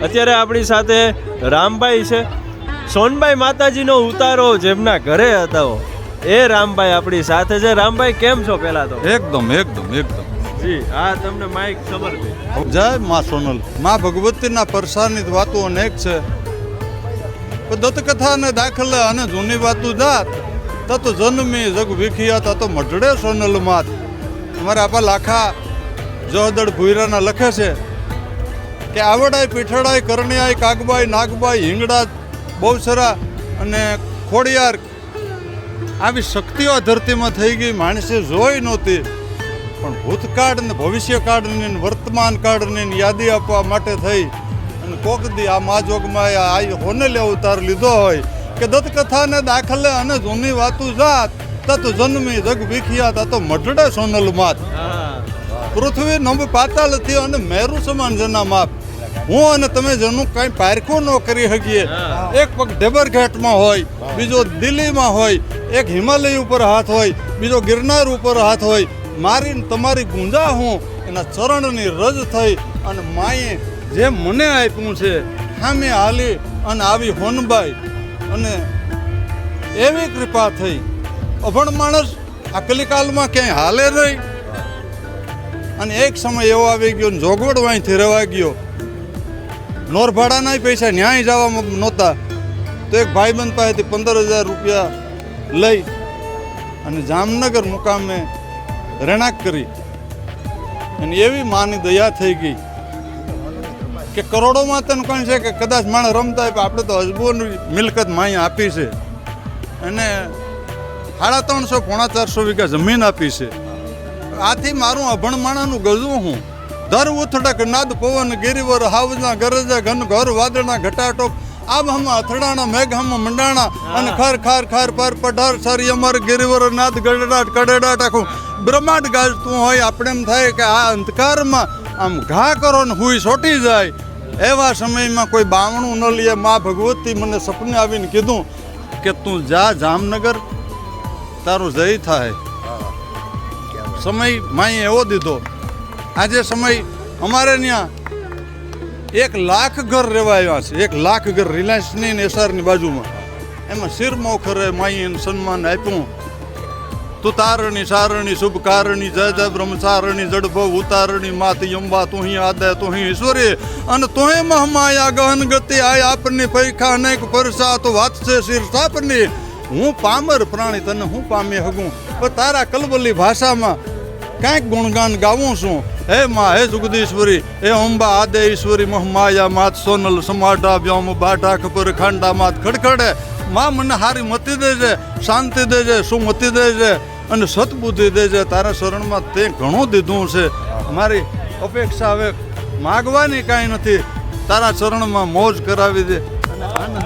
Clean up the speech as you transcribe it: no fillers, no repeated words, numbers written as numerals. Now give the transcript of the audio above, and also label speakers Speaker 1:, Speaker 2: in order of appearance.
Speaker 1: અત્યારે આપણી સાથે રામભાઈ છે. સોનબાઈ માતાજીનો ઉતારો જેમના ઘરે હતો એ રામભાઈ આપણી સાથે છે. રામભાઈ કેમ છો? પેલા તો
Speaker 2: એકદમ એકદમ એકદમ
Speaker 1: જી હા, તમને માઇક સમર્પિત.
Speaker 2: જય માં સોનલ. માં ભગવતીના પરસાની વાતો અનેક છે. દત્તકથા ને દાખલે અને જૂની વાતો જાત તત જન્મી જગ વિખિયા તો મઢડે સોનલ માત. અમારા આપા લાખા જોહદડ ભુઈરાના લખે છે કે આવડાય પીઠડાય કરણિયાય કાગબાઈ નાગબાઈ હિંગડા બહુસરા અને ખોડિયાર આવી શક્તિઓ ધરતીમાં થઈ ગઈ, માણસે જોઈ નહોતી. પણ ભૂતકાળ ને ભવિષ્યકાળની વર્તમાન કાળની યાદી આપવા માટે થઈ અને કોક દી આ મા જોગમાં આ હોનેલે અવતાર લીધો હોય કે દત્તકથા ને દાખલે અને જૂની વાતું જાત તત જન્મી જગ વિખિયા તો મઢડે સોનલ માત. પૃથ્વી નભ પાતાળથી અને મેરુ સમાન જેના માપ. હું અને તમે જેનું કાંઈ પારખું ન કરી શકીએ. એક પગ ઢેબરઘાટમાં હોય, બીજો દિલ્હીમાં હોય, એક હિમાલય ઉપર હાથ હોય, બીજો ગિરનાર ઉપર હાથ હોય. મારી તમારી ગુંજા હું એના ચરણની રજ થઈ અને માએ જે મને આપ્યું છે સામે હાલી અને આવી હોનબાઈ અને એવી કૃપા થઈ. અભણ માણસ આ કલિકાલમાં ક્યાંય હાલે નહીં. અને એક સમય એવો આવી ગયો ને જોગવડ વાંથી રહેવા ગયો. નોર ભાડાના પૈસા ન્યાય જવામાં નહોતા તો એક ભાઈબંધ પાસેથી 15,000 રૂપિયા લઈ અને જામનગર મુકામે રહેણાંક કરી. અને એવી માની દયા થઈ ગઈ કે કરોડોમાં તને કોણ છે કે કદાચ માણસ રમતા હોય આપણે તો અજબોની મિલકત માઅહીંયા આપી છે અને 350 પોણા 400 વીઘા જમીન આપી છે. આથી મારું અભણ માણાનું ગજું હું દર ઉથડક નાદ પવન ગિરિવર હાવના ગરજા ઘન ઘર વાદળના ઘટાટોપ આબ હમ અથડાણા મેઘ હમ મંડાણા અને ખર ખાર ખાર પર પઢાર સરી અમર ગિરિવર નાદ ગડડાટ કડડાટ આખું બ્રહ્માંડ ગાજતું હોય. આપણે એમ થાય કે આ અંધકારમાં આમ ઘા કરો ને હુઈ સોટી જાય. એવા સમયમાં કોઈ બાવણું ન લે. મા ભગવતી મને સપને આવીને કીધું કે તું જા જામનગર, તારું જય થાય. સમય માએ એવો દીધો. આજે સમય અમારે ત્યાં 1 લાખ ઘર રહેવા આવ્યા છે. 1 લાખ ઘર રિલાયન્સની ને એસઆરની બાજુમાં. એમાં શિરમોખરે માઈને સન્માન આપ્યું. તું તારણી સારણી શુભ કારણી જય જય બ્રહ્મચારણી જડભવ ઉતારણી માત યંબા તુહી આદય તુહી ઈશ્વરી અને તુહે મહમાયા ગહન ગતિ આય આપની પૈખા અનેક પરસા તો વાત છે શિર સાપની. હું પામર પ્રાણી તને હું પામી હગું પણ તારા કલબલી ભાષામાં કાંઈક ગુણગાન ગાવું છું. હે મા હે જુગદીશ્વરી હે અંબા આદે ઈશ્વરી મહમાયા માત સોનલ સમાઢા વ્યોમ બાઢા ખબર ખાંડા માત ખડખડે. માં મને હારી મતી દેજે, શાંતિ દેજે, સુમતી દેજે અને સતબુદ્ધિ દેજે. તારા શરણમાં તે ઘણું દીધું છે. મારી અપેક્ષા હવે માગવાની કાંઈ નથી. તારા ચરણમાં મોજ કરાવી દે અને આનંદ.